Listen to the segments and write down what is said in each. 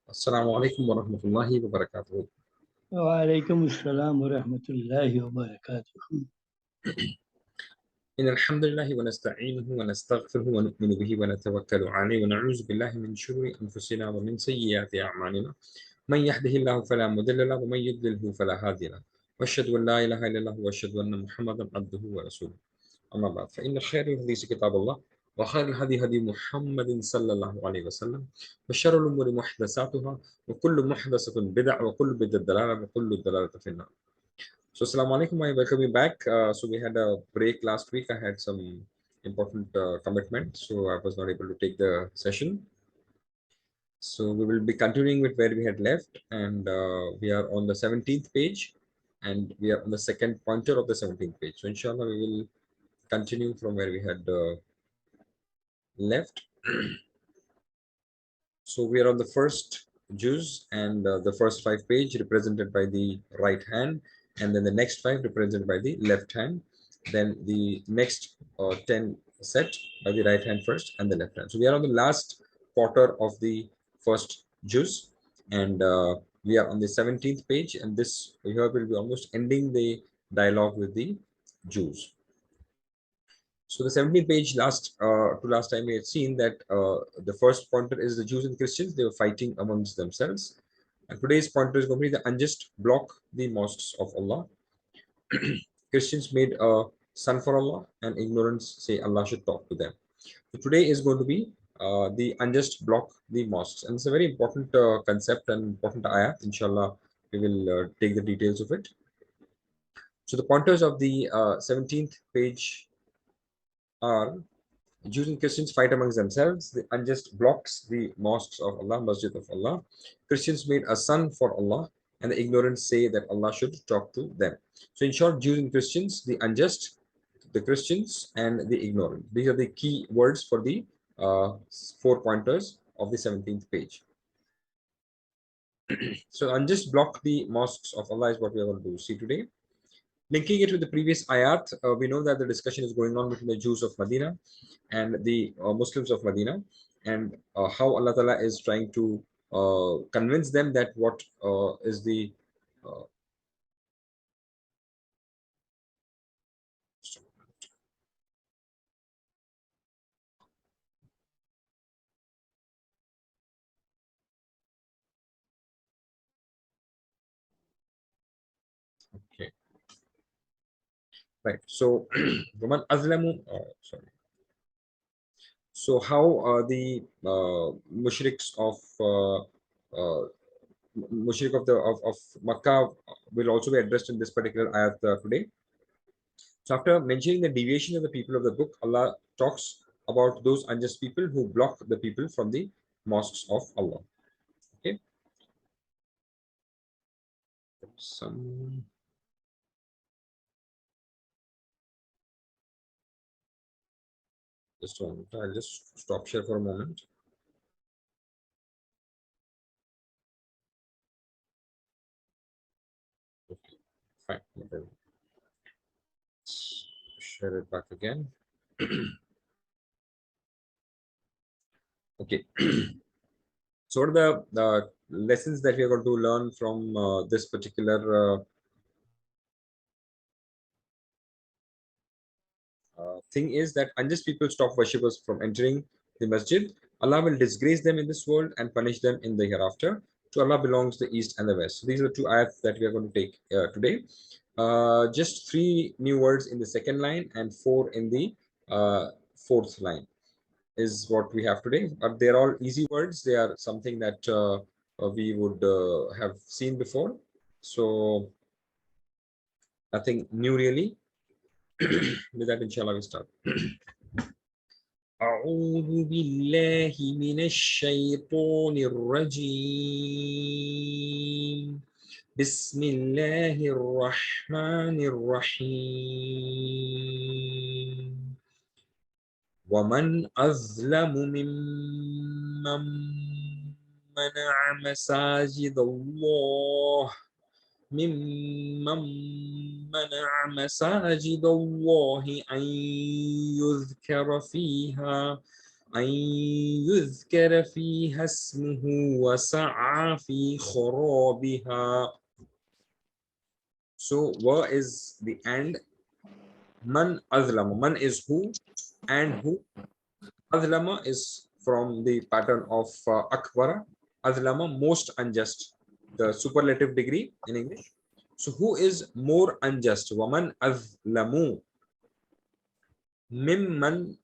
Assalamu alaikum wa rahmatullahi wa barakatuh. وعليكم السلام ورحمة الله وبركاته. إن الحمد لله ونستعينه ونستغفره ونؤمن به ونتوكل عليه ونعوذ بالله من شرور أنفسنا ومن سيئات أعمالنا من يهده الله فلا مضل له ومن يضلله فلا هادي له وأشهد أن لا إله إلا الله وأشهد أن محمدا عبده ورسوله أما بعد فإن خير الحديث كتاب الله وخير الهدي هدي محمد صلى الله عليه وسلم وشر الأمور محدثاتها وكل محدثة بدعة وكل بدعة ضلالة وكل ضلالة في النار. So, Assalamu alaikum, I welcome you back. So, we had a break last week. I had some important commitment, so I was not able to take the session. So, we will be continuing with where we had left, and we are on the 17th page, and we are on the second pointer of the 17th page. So, inshallah, we will continue from where we had left. So, we are on the first juz, and the first 5 page represented by the right hand, and then the next 5 represented by the left hand, then the next 10 set by the right hand first and the left hand. So we are on the last quarter of the first juz, and we are on the 17th page, and this here will be almost ending the dialogue with the Jews. So the 17th page last time we had seen that the first pointer is the Jews and Christians. They were fighting amongst themselves. And today's pointer is going to be the unjust block the mosques of Allah. Christians made a son for Allah, and ignorance say Allah should talk to them. So today is going to be the unjust block the mosques, and it's a very important concept and important ayat. Inshallah, we will take the details of it. So the pointers of the 17th page are: Jews and Christians fight amongst themselves. The unjust blocks the mosques of Allah, Masjid of Allah. Christians made a son for Allah, and the ignorant say that Allah should talk to them. So, in short, Jews and Christians, the unjust, the Christians, and the ignorant. These are the key words for the 4 pointers of the 17th page. So, unjust block the mosques of Allah is what we are going to see today. Linking it with the previous ayat, we know that the discussion is going on between the Jews of Medina and the Muslims of Medina, and how Allah Ta'ala is trying to convince them that what is the okay, right. So, Roman Azlamu, sorry. So, how the mushriks of mushrik of Makkah will also be addressed in this particular ayat today. So after mentioning the deviation of the people of the book, Allah talks about those unjust people who block the people from the mosques of Allah. Okay. Some just one. I'll just stop share for a moment. Okay, fine. No problem. Share it back again. Okay. So what are the lessons that we are going to learn from this particular thing is that unjust people stop worshippers from entering the masjid. Allah will disgrace them in this world and punish them in the hereafter. To Allah belongs the east and the west. So these are the 2 ayats that we are going to take today. Just 3 new words in the second line and 4 in the fourth line is what we have today. But they're all easy words. They are something that we would have seen before. So nothing new really. With that, inshallah, we start. أعوذ بالله من الشيطان الرجيم بسم الله الرحمن الرحيم ومن أظلم ممن منع مساجد الله ممن منع مساجد الله أن يذكر فيها أن يذكر فيها اسمه وسعى في خرابها. So wa is the and, man azlama, man is who, and who. Azlama is from the pattern of akbara. Azlama, most unjust, the superlative degree in English. So who is more unjust? Waman azlamu. Mimman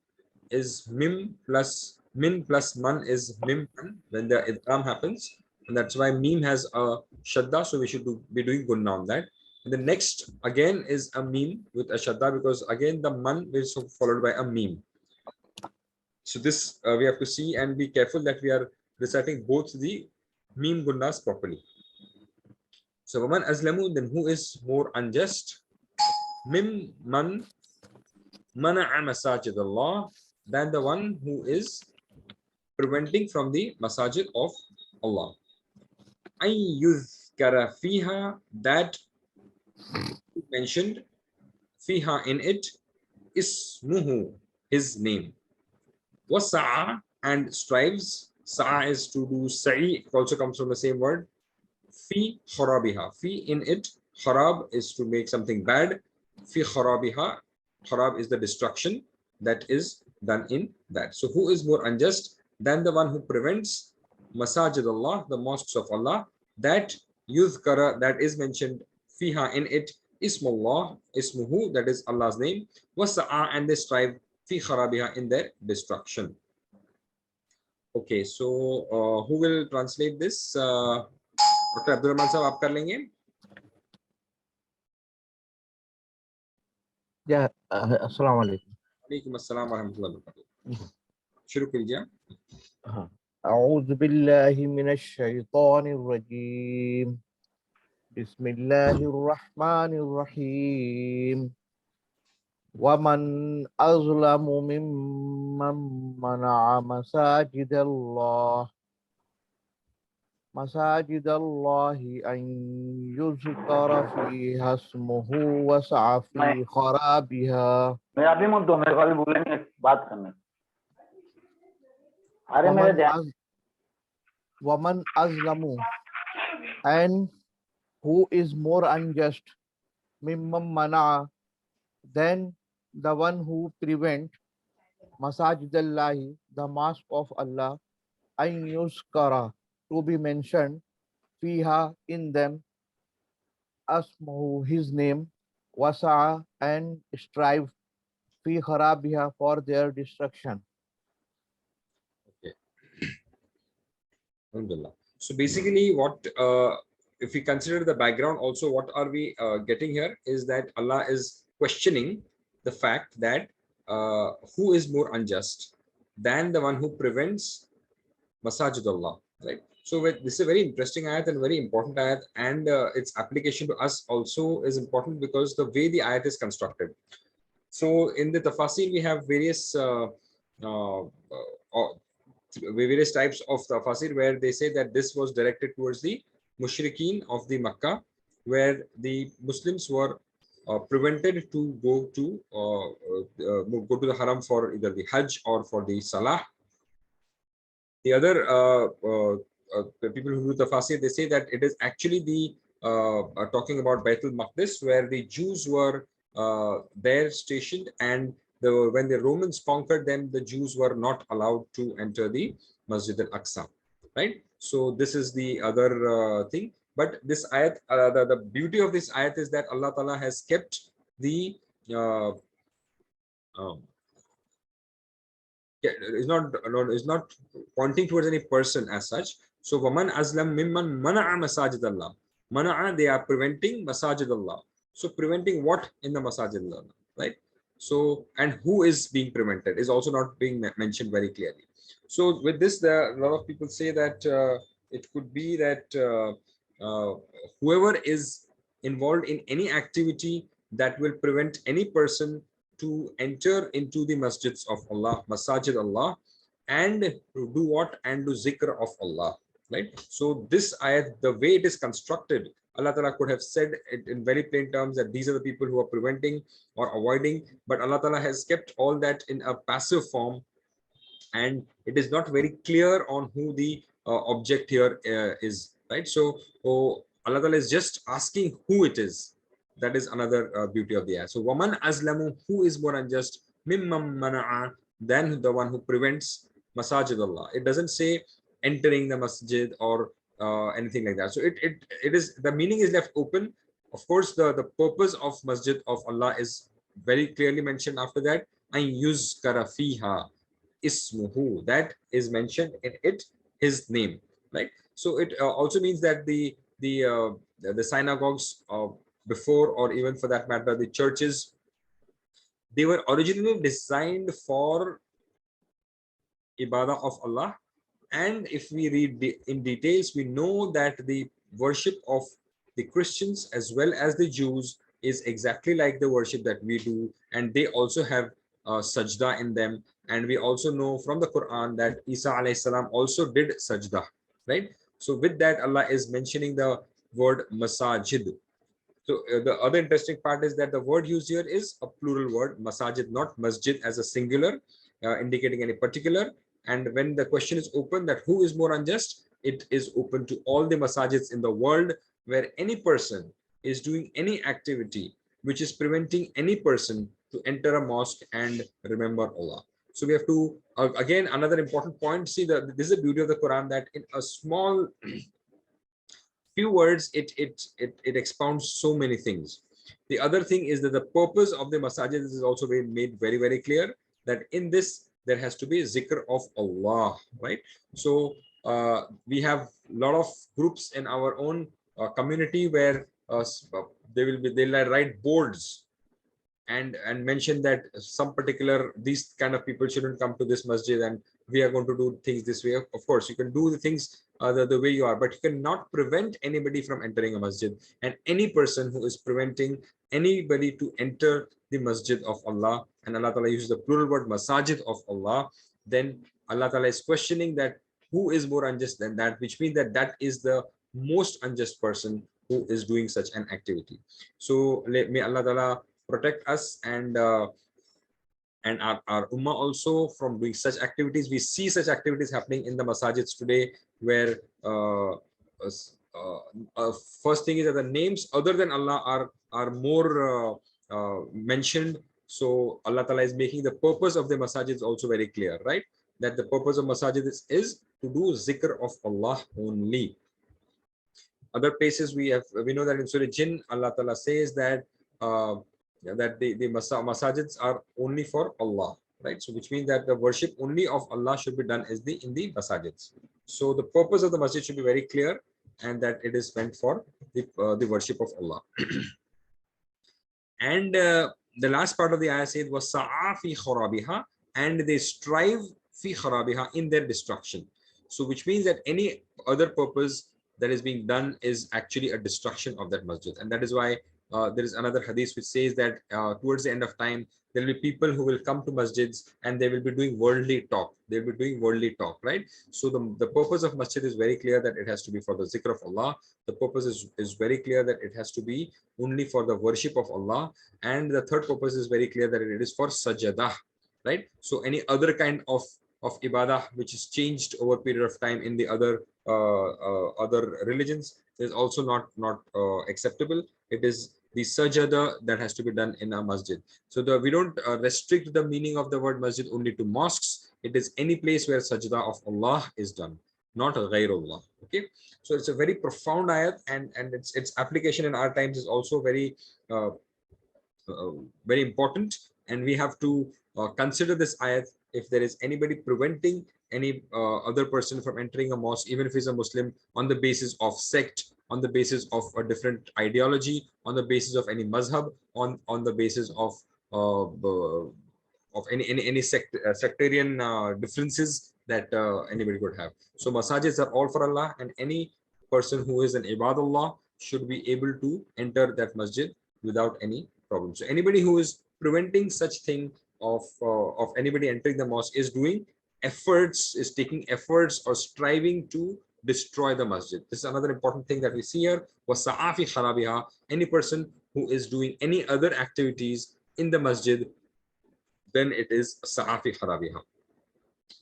is mim plus min plus man is mim when the idgham happens, and that's why mim has a shadda, so we should be doing gunna on that. And the next again is a mim with a shadda, because again the man is followed by a mim. So this we have to see and be careful that we are reciting both the mim gunnas properly. So waman azlamu, then who is more unjust? Mim man mana'a masajid Allah, than the one who is preventing from the masajid of Allah. Ay yuzkara fiha, that mentioned, fiha in it, ismuhu, his name. Wasa'a, and strives. Sa'a is to do sa'i, it also comes from the same word. Fi kharabiha, fi in it, kharab is to make something bad. Fi kharabiha, kharab is the destruction that is done in that. So who is more unjust than the one who prevents masajid Allah, the mosques of Allah, that yuzkara, that is mentioned, fiha in it, ismullah, ismuhu, that is Allah's name, wasa'a, and they strive, fi kharabiha, in their destruction. Okay, so who will translate this? Doctor Abdul Rahman साहब, आप कर लेंगे? अस्सलाम वालेकुम। वालेकुम अस्सलाम व रहमतुल्लाहि व बरकातुहू। शुरू कीजिए। अऊज़ु बिल्लाहि मिनश शैतानिर रजीम। बिस्मिल्लाहिर रहमानिर रहीम। वमन अज़लमु मिम्मन मनाअ मसाजिदल्लाहि अन युज़करा फ़ीहा इस्मुहु वसअ फ़ी खराबिहा। मैं अभी मत दो, मेरे को अभी बोलेंगे बात करने। अरे मेरे ध्यान। वमन अज़लमु, and who is more unjust, mimman mana, than the one who prevent masajidallahi, the mosque of Allah, an yuskara, to be mentioned, fiha, in them, asmahu, his name, wasa, and strive, fi kharabiha, for their destruction. Okay. Alhamdulillah. So basically what if we consider the background also, what are we getting here is that Allah is questioning the fact that who is more unjust than the one who prevents masajid Allah, right? So this is a very interesting ayat and very important ayat, and its application to us also is important because the way the ayat is constructed. So in the tafasir we have various various types of tafasir where they say that this was directed towards the mushrikeen of the Makkah, where the Muslims were prevented to go to the haram for either the Hajj or for the Salah. The other people who do tafasir, they say that it is actually the talking about Baitul Maqdis, where the Jews were there stationed, and when the Romans conquered them, the Jews were not allowed to enter the Masjid al-Aqsa, right? So this is the other thing. But this ayat, the beauty of this ayat is that Allah Ta'ala has kept the is not pointing towards any person as such. So waman azlam mimman mana'a masajid Allah. Mana'a, they are preventing masajid Allah. So preventing what in the masajid Allah, right? So, and who is being prevented is also not being mentioned very clearly. So with this, a lot of people say that it could be that whoever is involved in any activity that will prevent any person to enter into the masjids of Allah, masajid Allah, and do what? And do zikr of Allah, right? So this ayat, the way it is constructed, Allah Ta'ala could have said it in very plain terms that these are the people who are preventing or avoiding, but Allah Ta'ala has kept all that in a passive form, and it is not very clear on who the object here is, right? So Allah Ta'ala is just asking who it is. That is another beauty of the ayah. So waman azlamu, who is more unjust, mimman mana'a, than the one who prevents masajid Allah. It doesn't say entering the masjid or anything like that. So it is, the meaning is left open. Of course, the purpose of masjid of Allah is very clearly mentioned after that. An yuzkara fiha ismuhu, that is mentioned in it, his name, right? So it also means that the synagogues before, or even for that matter the churches, they were originally designed for ibadah of Allah. And if we read in details, we know that the worship of the Christians as well as the Jews is exactly like the worship that we do, and they also have sajda in them. And we also know from the Quran that Isa alayhi salam also did sajda, right? So with that, Allah is mentioning the word masajid. So the other interesting part is that the word used here is a plural word, masajid, not masjid as a singular, indicating any particular. And when the question is open that who is more unjust, it is open to all the masajids in the world where any person is doing any activity which is preventing any person to enter a mosque and remember Allah. So we have to, again, another important point. See, this is the beauty of the Quran, that in a small few words it expounds so many things. The other thing is that the purpose of the masajid is also made very, very clear, that in this there has to be zikr of Allah, right? So we have a lot of groups in our own community where they'll write boards and mention that some particular, these kind of people shouldn't come to this masjid, and we are going to do things this way. Of course you can do the things the way you are, but you cannot prevent anybody from entering a masjid. And any person who is preventing anybody to enter the masjid of Allah, and Allah Ta'ala uses the plural word masajid of Allah, then Allah Ta'ala is questioning that who is more unjust than that, which means that that is the most unjust person who is doing such an activity. So may Allah Ta'ala protect us and our ummah also from doing such activities. We see such activities happening in the masajids today, where first thing is that the names other than Allah are more mentioned. So Allah Ta'ala is making the purpose of the masajids also very clear, right? That the purpose of masajid is to do zikr of Allah only. Other places we know that in Surah Jinn, Allah Ta'ala says that that the masajids are only for Allah, right? So which means that the worship only of Allah should be done in the masajids. So the purpose of the masjid should be very clear, and that it is meant for the worship of Allah. And the last part of the ayah said was sa'a fi kharabiha, and they strive fi kharabiha, in their destruction. So which means that any other purpose that is being done is actually a destruction of that masjid. And that is why there is another hadith which says that towards the end of time, there will be people who will come to masjids and they will be doing worldly talk. They'll be doing worldly talk, right? So the purpose of masjid is very clear, that it has to be for the zikr of Allah. The purpose is very clear, that it has to be only for the worship of Allah. And the third purpose is very clear, that it is for sajadah, right? So any other kind of ibadah which is changed over a period of time in the other religions is also not acceptable. It is the sajada that has to be done in a masjid. So we don't restrict the meaning of the word masjid only to mosques. It is any place where sajda of Allah is done, not ghairullah. Okay, so it's a very profound ayat, and its application in our times is also very very important. And we have to consider this ayat. If there is anybody preventing any other person from entering a mosque, even if he's a Muslim, on the basis of sect, on the basis of a different ideology, on the basis of any mazhab, on the basis of any sectarian differences that anybody could have. So masajids are all for Allah, and any person who is an ibadullah should be able to enter that masjid without any problem. So anybody who is preventing such thing of anybody entering the mosque is taking efforts or striving to destroy the masjid. This is another important thing that we see here. Was sa'afi kharabiha, any person who is doing any other activities in the masjid, then it is sa'afi kharabiha.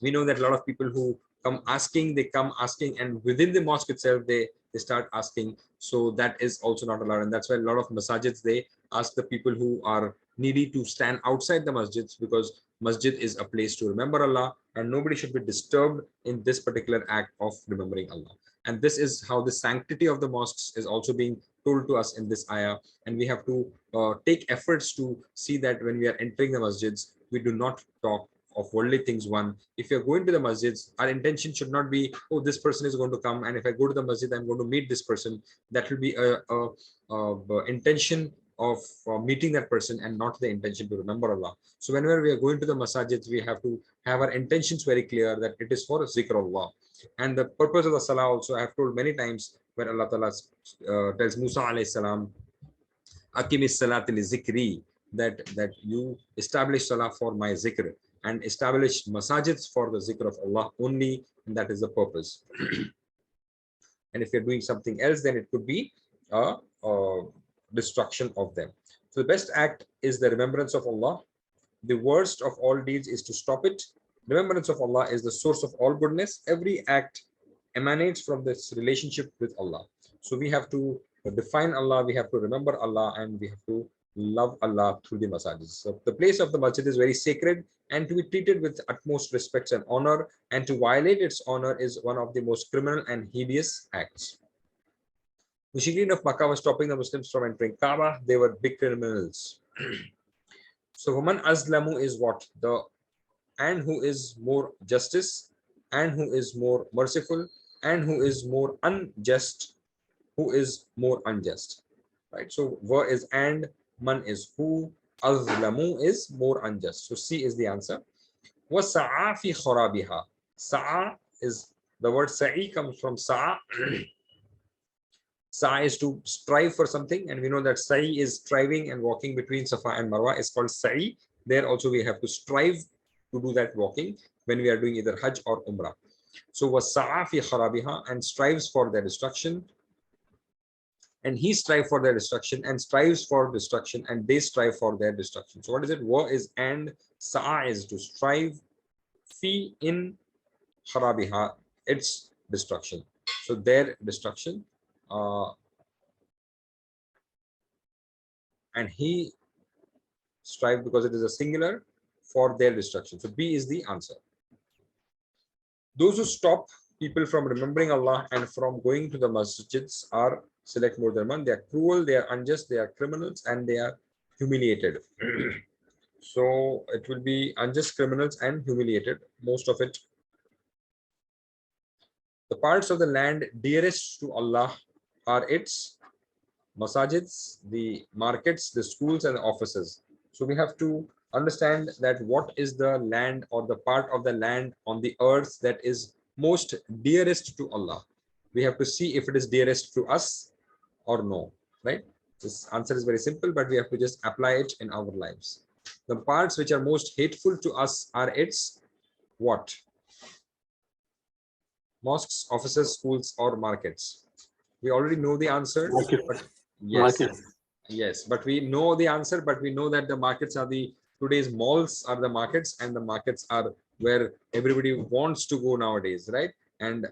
We know that a lot of people who they come asking, and within the mosque itself they start asking. So that is also not allowed, and that's why a lot of masajids, they ask the people who are needy to stand outside the masjids, because masjid is a place to remember Allah, and nobody should be disturbed in this particular act of remembering Allah. And this is how the sanctity of the mosques is also being told to us in this ayah. And we have to take efforts to see that when we are entering the masjids, we do not talk of worldly things. One, if you're going to the masjids, our intention should not be, oh, this person is going to come, and if I go to the masjid, I'm going to meet this person. That will be a intention of meeting that person, and not the intention to remember Allah. So whenever we are going to the masajids, we have to have our intentions very clear, that it is for zikr Allah. And the purpose of the salah also, I have told many times, when Allah Ta'ala tells Musa alayhi salam, Akimis salat li zikri, that you establish salah for my zikr, and establish masajids for the zikr of Allah only, and that is the purpose. And if you're doing something else, then it could be a destruction of them. So the best act is the remembrance of Allah. The worst of all deeds is to stop it. Remembrance of Allah is the source of all goodness. Every act emanates from this relationship with Allah. So we have to define Allah, we have to remember Allah, and we have to love Allah through the masajid. So the place of the masjid is very sacred, and to be treated with utmost respect and honor, and to violate its honor is one of the most criminal and hideous acts. Mushrikeen of Makkah was stopping the Muslims from entering Kaaba. They were big criminals. So Waman Azlamu is what? And who is more justice, and who is more merciful, and who is more unjust, who is more unjust, right? So wa is and, man is who, azlamu is more unjust. So C is the answer. Wa sa'a fi kharabiha. Sa'a is, the word sa'i comes from sa'a. Sa'a is to strive for something, and we know that sa'i is striving and walking between Safa and Marwa is called sa'i. There also we have to strive to do that walking when we are doing either Hajj or Umrah. So was sa'a fi kharabiha, and strives for their destruction, and he strive for their destruction, and strives for destruction, and they strive for their destruction. So what is it? Wa is and, sa'a is to strive, fi in kharabiha, its destruction. So their destruction, and he strive, because it is a singular, for their destruction. So B is the answer. Those who stop people from remembering Allah and from going to the masjids are, select more than one, they are cruel, they are unjust, they are criminals, and they are humiliated. So it will be unjust, criminals, and humiliated, most of it. The parts of the land dearest to Allah are its masajids, the markets, the schools, and the offices. So we have to understand that what is the land, or the part of the land on the earth that is most dearest to Allah. We have to see if it is dearest to us or no, right? This answer is very simple, but we have to just apply it in our lives. The parts which are most hateful to us are its what? Mosques, offices, schools, or markets. We already know the answer, but yes, yes, but we know the answer, but we know that the markets are today's malls are the markets, and the markets are where everybody wants to go nowadays, right? And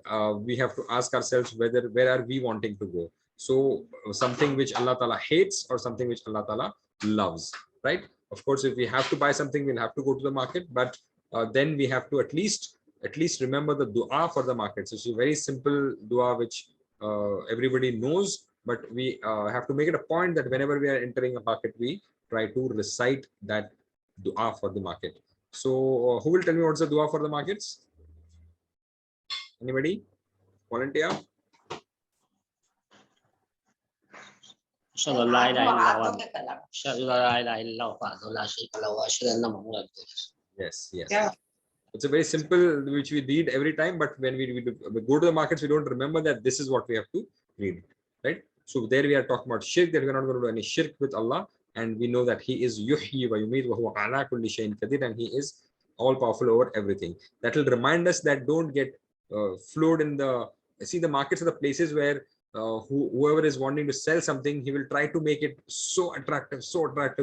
we have to ask ourselves where are we wanting to go? So something which Allah Ta'ala hates, or something which Allah Ta'ala loves, right? Of course, if we have to buy something, we'll have to go to the market, but then we have to at least remember the dua for the market. So it's a very simple dua which everybody knows, but we have to make it a point that whenever we are entering a market, we try to recite that dua for the market. So who will tell me what's the dua for the markets? Anybody? Volunteer? Yes, yes. Yeah. It's a very simple, which we read every time, but when we go to the markets, we don't remember that this is what we have to read, right? So there we are talking about shirk, that we're not going to do any shirk with Allah, and we know that He is yuhyi wa yumeet wa huwa ala kulli shay'in qadir, and He is all powerful over everything. That will remind us that don't get flowed in the, see, the markets are the places where whoever is wanting to sell something, he will try to make it so attractive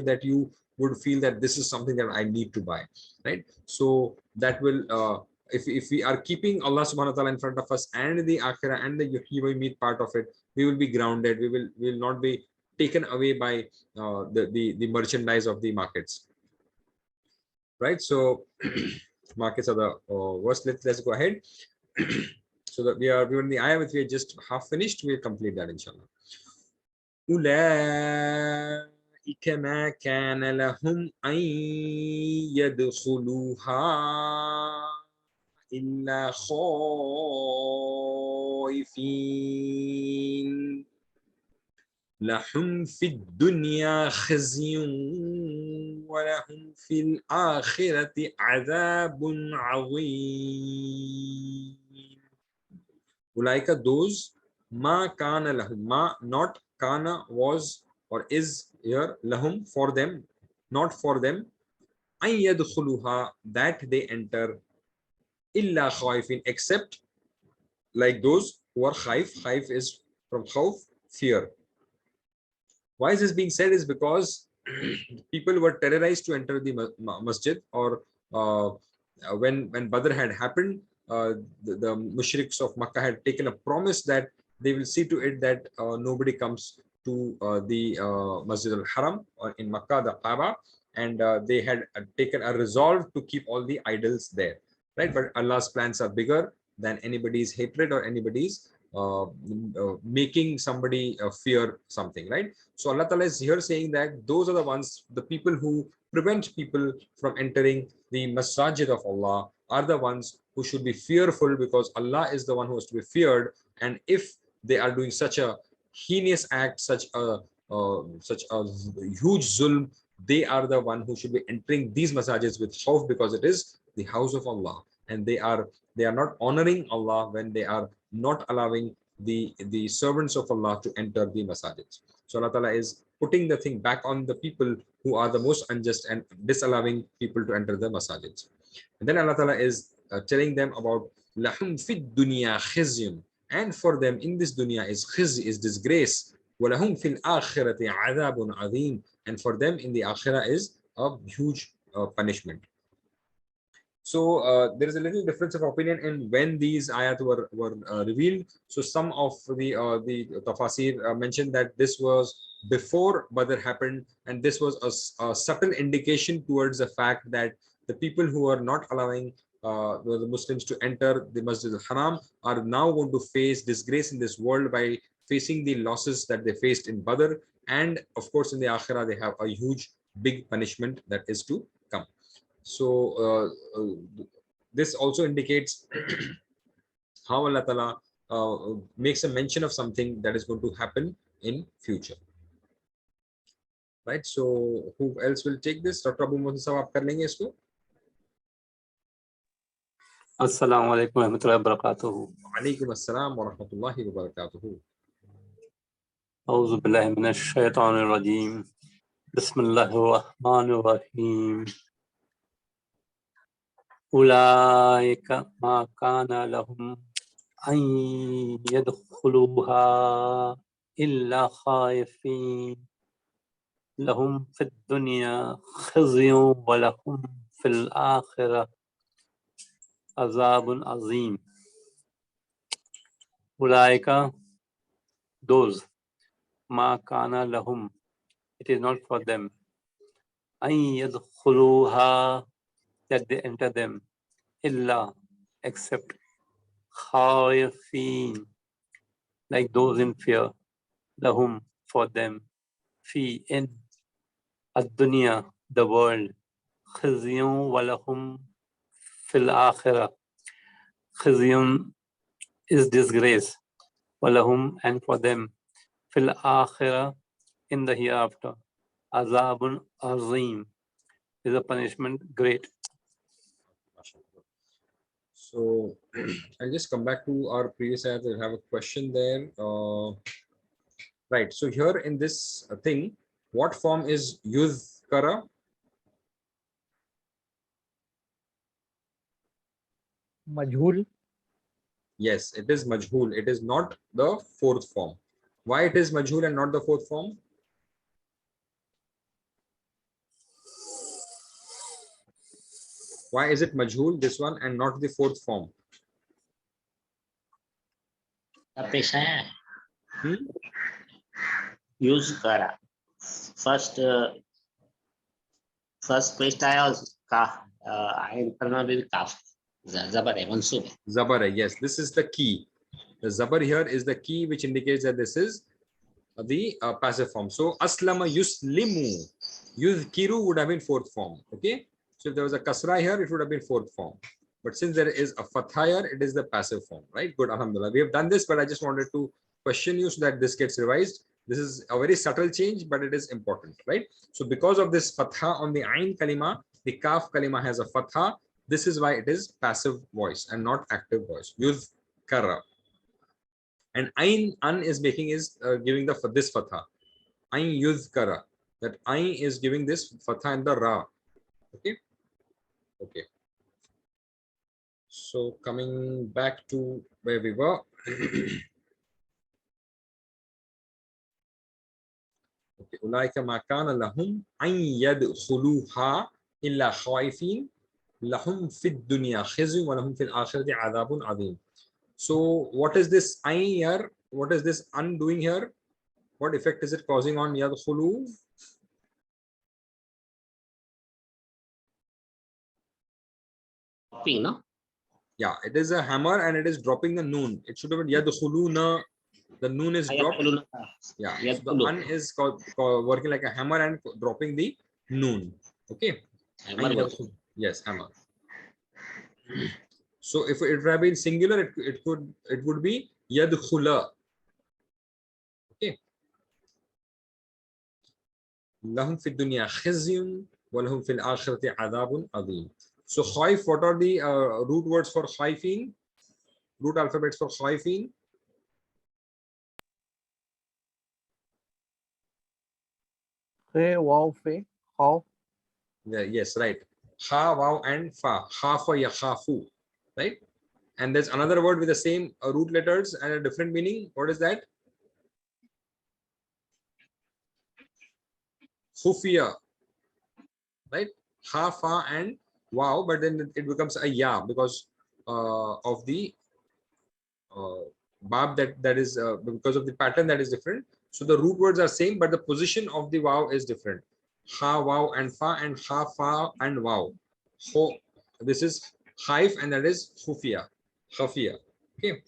that you would feel that this is something that I need to buy, right? So that will if we are keeping Allah subhanahu wa ta'ala in front of us and the akhirah and the yuhyi meet part of it, we will be grounded. We will not be taken away by the merchandise of the markets, right? So markets are the worst. Let's go ahead. So that we are in the ayah which we are just half finished. We'll complete that inshallah. أولئك ما كان لهم أن يدخلوها إلا خائفين لهم في الدنيا خزي ولهم في الآخرة عذاب عظيم. Ulaika, those, ma kana lahum, ma not kana was or is here, lahum for them, not for them, an yadkhuluha, that they enter, illa khaifin, except like those who are khaif. Khaif is from khawf, fear. Why is this being said is because people were terrorized to enter the masjid, or when Badr had happened, the mushriks of Makkah had taken a promise that they will see to it that nobody comes to the Masjid al-Haram or in Makkah, the Kaaba, and they had taken a resolve to keep all the idols there, right? But Allah's plans are bigger than anybody's hatred or anybody's making somebody fear something, right? So Allah Ta'ala is here saying that those are the ones, the people who prevent people from entering the Masjid of Allah are the ones who should be fearful, because Allah is the one who is to be feared. And if they are doing such a heinous act, such a huge zulm, they are the one who should be entering these masajids with khawf, because it is the house of Allah, and they are not honoring Allah when they are not allowing the servants of Allah to enter the masajids. So Allah Ta'ala is putting the thing back on the people who are the most unjust and disallowing people to enter the masajids. And then Allah Ta'ala is telling them about lahum fid dunya khizyun, and for them in this dunya is khizy, is disgrace, walahum fil akhirati adhabun azim, and for them in the akhirah is a huge punishment. So there is a little difference of opinion in when these ayat were revealed. So some of the tafasir mentioned that this was before Badr happened, and this was a subtle indication towards the fact that the people who are not allowing the Muslims to enter the Masjid al-Haram are now going to face disgrace in this world by facing the losses that they faced in Badr, and of course in the Akhirah they have a huge big punishment that is to come. So this also indicates how Allah Ta'ala makes a mention of something that is going to happen in future. Right? So who else will take this? Dr. Abu Muhammad Sahab, aap kar lenge isko? Assalamu alaikum wa rahmatullahi wa barakatuhu. Alaikum assalam wa rahmatullahi wa barakatuhu. A'udhu billahi minash shaitanir rajim. Bismillahir rahmanir rahim. Ulaika ma kana lahum an yadkhuluha illa khaifin lahum fid dunya khizyun wa lahum fil akhirah azabun azim. Ulaika, those, ma kana lahum, it is not for them, an yadkhuluha, that they enter them, illa, except, khaifin, like those in fear, lahum, for them, fi, in, ad-dunya, the world, khizyun wa lahum fil akhirah, khizyun is disgrace, wa lahum, and for them, fil akhirah, in the hereafter, azabun azim, is a punishment great. So I'll just come back to our previous ayat. We'll have a question there. Right. So here in this thing, what form is yuzkara? Majhul. Yes, it is majhul. It is not the fourth form. Why it is majhul and not the fourth form? Why is it majhul, this one, and not the fourth form? पेश है Hmm? Use करा first first paste आया का ion करना भी काफ जबर है मंसूब है Zabar hai, yes, this is the key. The zabar here is the key which indicates that this is the passive form. So aslama yuslimu, yuzkiru would have been fourth form. Okay, so if there was a kasra here, it would have been fourth form. But since there is a fatha here, it is the passive form, right? Good, alhamdulillah. We have done this, but I just wanted to question you so that this gets revised. This is a very subtle change, but it is important, right? So because of this fatha on the ain kalima, the kaf kalima has a fatha. This is why it is passive voice and not active voice. Yuzkara. And ain an is making is giving the this fatha. Ain yuzkara. That ain is giving this fatha and the ra. Okay. Okay. So coming back to where we were. Okay. Ulaika ma kana lahum an yadkhuluha illa khaifin lahum fid dunya khizyun wa lahum fil akhirati adhabun adhim. So what is this ayn here? What is this undoing here? What effect is it causing on yadkhulu? Copy ना Yeah, it is a hammer and it is dropping the noon. It should have been yadkhuluna. The noon is dropped. Yeah, so the un is working like a hammer and dropping the noon. Okay. Yes, hammer. So if it would have been singular, it would be yadkhula. Okay. Lahum fid dunya khizyun wa lahum fil akhirati adhabun adhim. So khaif, what are the root words for khaifin? Root alphabets for khaifin? Fe, wow, fe, how. Yeah, yes, right. Ha, waw, and fa. Khafa yakhafu, right? And there's another word with the same root letters and a different meaning. What is that? Khufiya, right? Ha, fa, and wow, but then it becomes a ya because of the bab that is because of the pattern that is different. So the root words are same, but the position of the wow is different. Ha, wow, and fa, and ha, fa, and wow. So this is khaif, and that is khufiya, khafiya. Okay.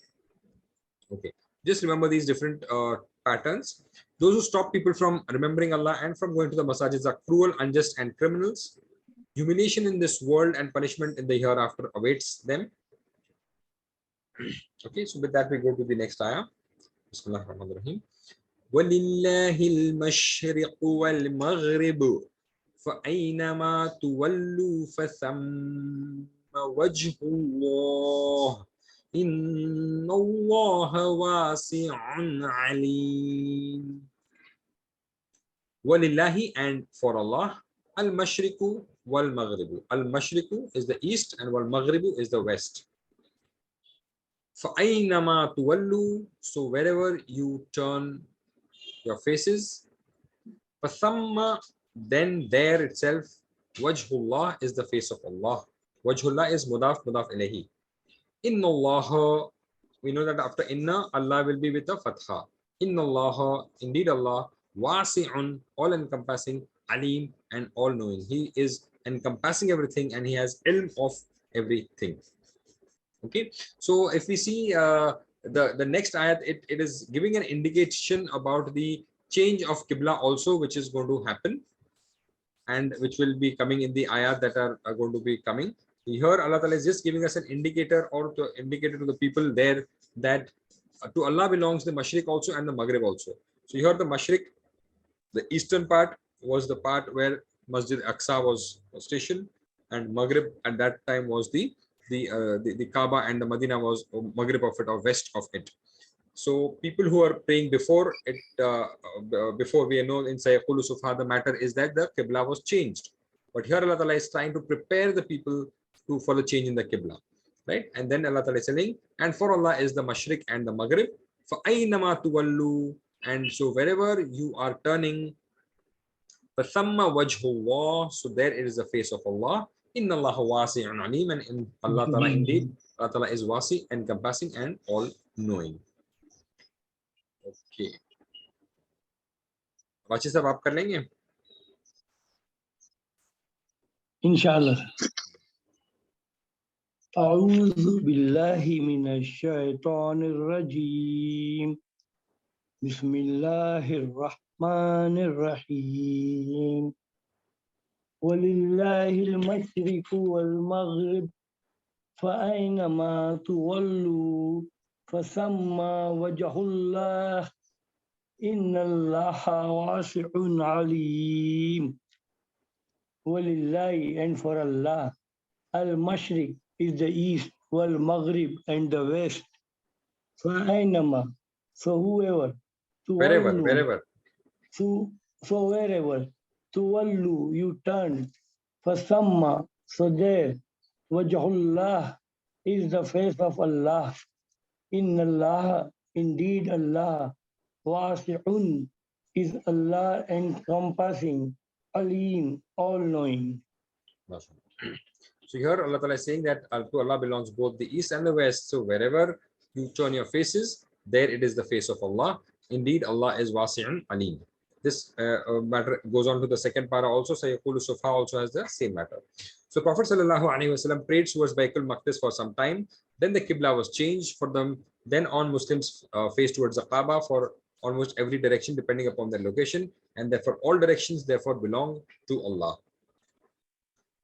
Okay. Just remember these different patterns. Those who stop people from remembering Allah and from going to the masajids are cruel, unjust, and criminals. Humiliation in this world and punishment in the hereafter awaits them. Okay, so with that we go to the next ayah. Bismillahirrahmanirrahim. وَلِلَّهِ الْمَشْرِقُ وَالْمَغْرِبُ فَأَيْنَمَا تُوَلُّوا فَثَمَّ وَجْهُ اللَّهِ إِنَّ اللَّهَ وَاسِعٌ عَلِيمٌ. وَلِلَّهِ, and for Allah, al-mashriqu wal-maghribu. Al-mashriqu is the east and wal-maghribu is the west. فَأَيْنَمَا تُوَلُّوا, so wherever you turn your faces, فَثَمَّ, then there itself, wajhullah is the face of Allah. Wajhullah is mudaf ilayhi. Inna Allah, we know that after inna, Allah will be with a fatha. Inna Allah, indeed Allah, wasi'un, all encompassing, alim, and all knowing. He is encompassing everything and he has ilm of everything. Okay, so if we see the next ayat, it is giving an indication about the change of qibla also, which is going to happen and which will be coming in the ayat that are going to be coming. Here Allah Ta'ala is just giving us an indicator or to indicator to the people there that to Allah belongs the Mashriq also and the Maghrib also. So here the Mashriq, the eastern part, was the part where Masjid Aqsa was stationed, and Maghrib at that time was the Kaaba, and the Medina was Maghrib of it or west of it. So people who are praying before it, before we know in Sayaqulu Sufa, the matter is that the Qibla was changed. But here Allah Ta'ala is trying to prepare the people for the change in the Qibla. Right? And then Allah Ta'ala is saying, and for Allah is the Mashriq and the Maghrib. فَأَيْنَمَا تُوَلُّوا, and so wherever you are turning, فَثَمَّ وَجْهُ اللَّهِ, so there it is the face of Allah. Inna Allah wasi'un alim, and in Allah Ta'ala indeed, Allah Ta'ala is wasi, encompassing and all knowing. Okay. वाची साहब आप कर लेंगे? Inshallah. أعوذ بالله من الشيطان الرجيم. بسم الله الرحمن الرحيم. ولله المشرق والمغرب فأينما تولوا فثم وجه الله إن الله واسع عليم. ولله, and for Allah, al-Mashriq is the east, wal-Maghrib and the west. فأينما, so whoever, Wherever, tuwallu, wherever. so wherever, tuwallu, you turn, fasamma, so there, wajhullah is the face of Allah. Inna Allah, indeed Allah, wasi'un is Allah encompassing, alim, all-knowing. So here Allah Ta'ala is saying that to Allah belongs both the east and the west. So wherever you turn your faces, there it is the face of Allah. Indeed, Allah is wasi'un alim. This matter goes on to the second para also. Sayyaqulu Sufa also has the same matter. So Prophet ﷺ prayed towards Baitul Maqdis for some time. Then the Qibla was changed for them. Then on Muslims faced towards the Kaaba for almost every direction depending upon their location. And therefore all directions therefore belong to Allah.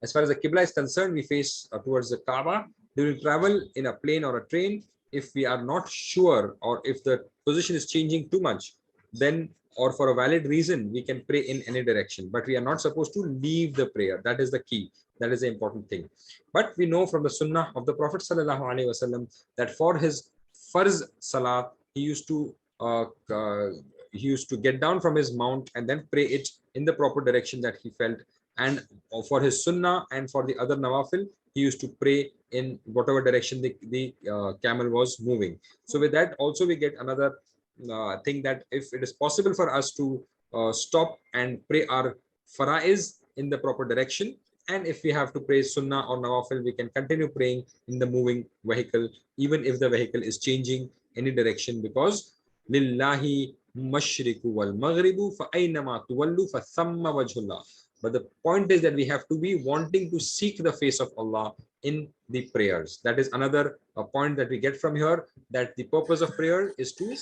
As far as the Qibla is concerned, we face towards the Kaaba. During travel in a plane or a train, if we are not sure or if the position is changing too much, then or for a valid reason, we can pray in any direction. But we are not supposed to leave the prayer. That is the key. That is the important thing. But we know from the Sunnah of the Prophet ﷺ that for his Farz Salat, he used to get down from his mount and then pray it in the proper direction that he felt. And for his sunnah and for the other nawafil, he used to pray in whatever direction the camel was moving. So with that also we get another thing that if it is possible for us to stop and pray our faraiz in the proper direction, and if we have to pray sunnah or nawafil, we can continue praying in the moving vehicle, even if the vehicle is changing any direction, because lillahi mashriqu wal maghribu fa aynama tuwallu fa thamma wajhullah. But the point is that we have to be wanting to seek the face of Allah in the prayers. That is another point that we get from here, that the purpose of prayer is to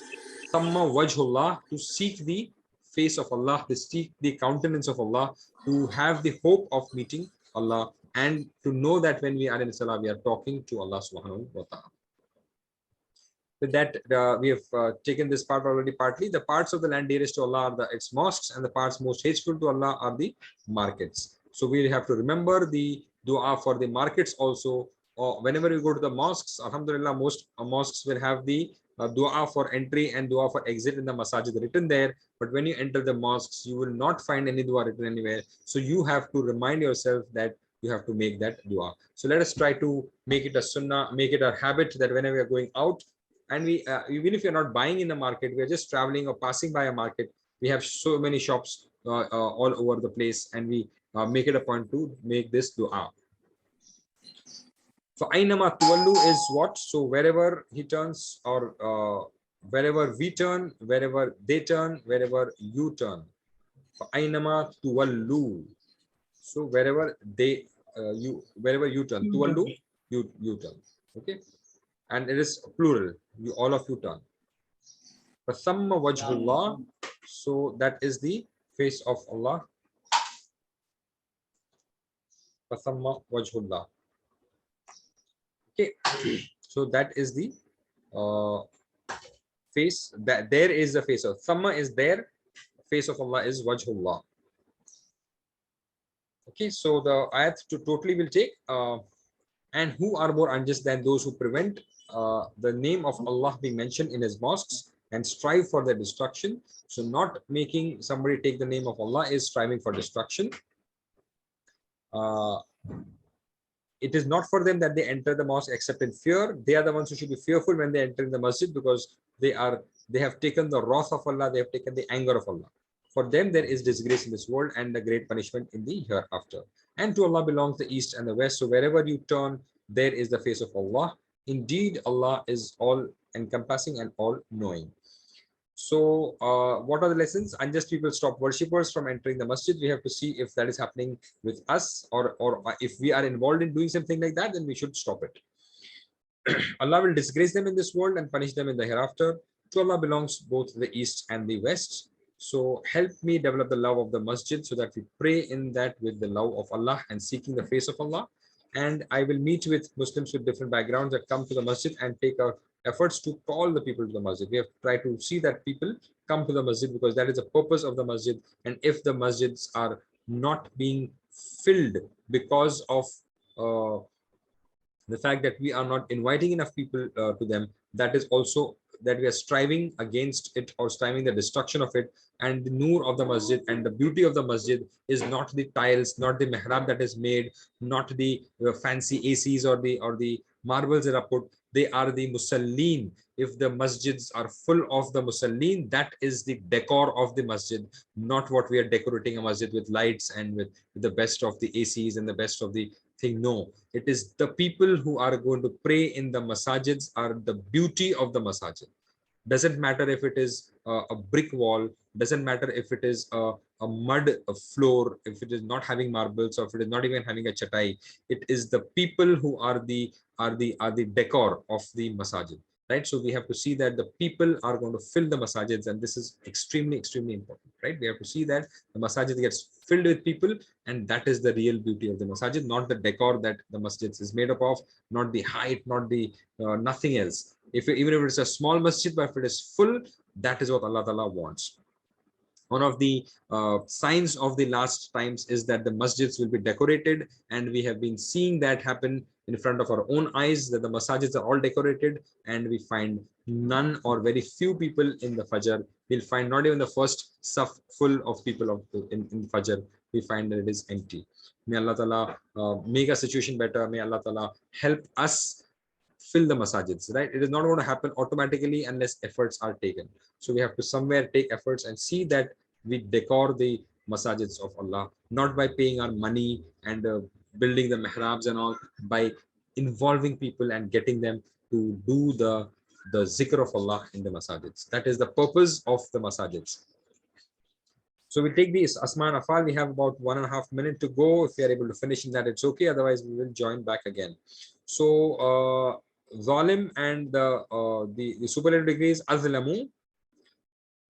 thamma wajhullah, to seek the face of Allah, to seek the countenance of Allah, to have the hope of meeting Allah, and to know that when we are in salah, we are talking to Allah subhanahu wa ta'ala. With that, we have taken this part already partly. The parts of the land dearest to Allah are its mosques, and the parts most hateful to Allah are the markets. So we have to remember the dua for the markets also. Whenever you go to the mosques, alhamdulillah, most mosques will have the dua for entry and dua for exit in the masajid written there. But when you enter the mosques, you will not find any dua written anywhere. So you have to remind yourself that you have to make that dua. So let us try to make it a sunnah, make it a habit that whenever we are going out, and we even if you're not buying in the market, we are just traveling or passing by a market, we have so many shops all over the place, and we make it a point to make this dua. So aynama tuwallu is what? So wherever he turns, or wherever we turn, wherever they turn, wherever you turn. Aynama tuwallu. So wherever wherever you turn, tuwallu, you turn. Okay. And it is plural, all of you turn. Fasamma wajhullah, so that is the face of Allah. Fasamma wajhullah. Okay, so that is the face, that there is the face of Thamma is there, face of Allah is wajhullah. Okay, so the ayat totally will take and who are more unjust than those who prevent the name of Allah being mentioned in his mosques and strive for their destruction. So not making somebody take the name of Allah is striving for destruction. It is not for them that they enter the mosque except in fear. They are the ones who should be fearful when they enter in the masjid, because they have taken the wrath of Allah, they have taken the anger of Allah. For them there is disgrace in this world and a great punishment in the hereafter. And to Allah belongs the east and the west. So wherever you turn, there is the face of Allah. Indeed, Allah is all encompassing and all knowing. So what are the lessons? Unjust people stop worshippers from entering the masjid. We have to see if that is happening with us, or if we are involved in doing something like that, then we should stop it. Allah will disgrace them in this world and punish them in the hereafter. To Allah belongs both the east and the west. So help me develop the love of the masjid so that we pray in that with the love of Allah and seeking the face of Allah. And I will meet with Muslims with different backgrounds that come to the masjid and take our efforts to call the people to the masjid. We have tried to see that people come to the masjid because that is the purpose of the masjid. And if the masjids are not being filled because of the fact that we are not inviting enough people to them, that is also that we are striving against it or striving the destruction of it. And the noor of the masjid and the beauty of the masjid is not the tiles, not the mihrab that is made, not the fancy ACs or the marbles that are put. They are the musallin. If the masjids are full of the musallin, that is the decor of the masjid, not what we are decorating a masjid with lights and with the best of the ACs and the best of the thing. No, it is the people who are going to pray in the masajids are the beauty of the masajid. Doesn't matter if it is a brick wall, doesn't matter if it is a mud floor, if it is not having marbles, or if it is not even having a chatai. It is the people who are the decor of the masajid, right? So we have to see that the people are going to fill the masajids, and this is extremely important, right? We have to see that the masajid gets filled with people, and that is the real beauty of the masajid, not the decor that the masjid is made up of, not the height, not the nothing else. Even if it's a small masjid, but if it is full, that is what Allah Ta'ala wants. One of the signs of the last times is that the masjids will be decorated, and we have been seeing that happen in front of our own eyes, that the masajids are all decorated, and we find none or very few people in the Fajr. We'll find not even the first saf full of people in Fajr. We find that it is empty. May Allah Ta'ala make a situation better. May Allah Ta'ala help us fill the masajids, right? It is not going to happen automatically unless efforts are taken. So we have to somewhere take efforts and see that we decor the masajids of Allah, not by paying our money and building the mihrabs and all, by involving people and getting them to do the zikr of Allah in the masajids. That is the purpose of the masajids. So we take the Asma and Afal. We have about 1.5 minutes to go. If we are able to finish in that, it's okay. Otherwise, we will join back again. So Zalim and the superlative degree is Azlamu.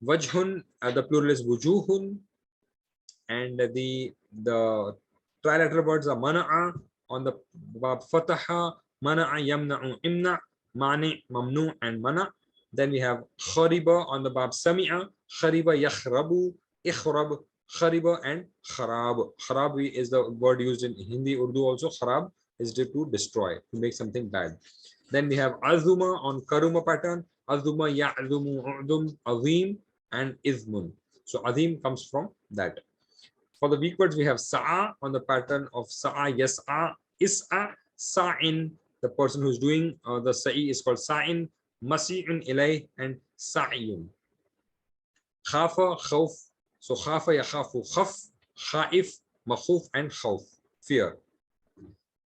Wajhun, the plural is Wujuhun. And the trilateral words are Mana'a on the Bab Fataha, Mana'a Yamna'u Imna, Mani, Mamnu, and Mana. Then we have Khariba on the Bab Sami'a, Khariba Yakhrabu, Ikhrab, Khariba, and Kharab. Kharab is the word used in Hindi, Urdu also. Kharab is to destroy, to make something bad. Then we have Azuma on Karuma pattern, Azuma, Ya'zumu, Udum, Azim, and Izmun. So Azim comes from that. For the weak words, we have Sa'a on the pattern of Sa'a, Yas'a, Is'a, Sa'in. The person who's doing the Sa'i is called Sa'in, Masi'un ilay, and Sa'iyun. Khafa, Khawf. So Khafa, Yakhafu, Khaf, Khaif, Makhuf, and Khawf, fear.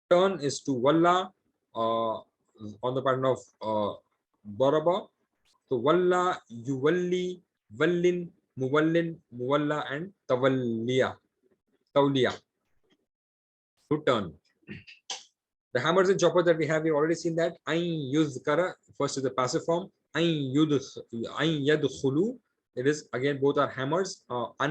Turn is to Walla on the pattern of Baraba. So Walla, Yuwalli, Wallin, Muwallin, Muwalla, and Tawalliya. Tawliya. To turn. The hammers and choppers that we have, we've already seen that. Ain yuzkara, first is the passive form. Ain yadkhulu. It is again both are hammers. An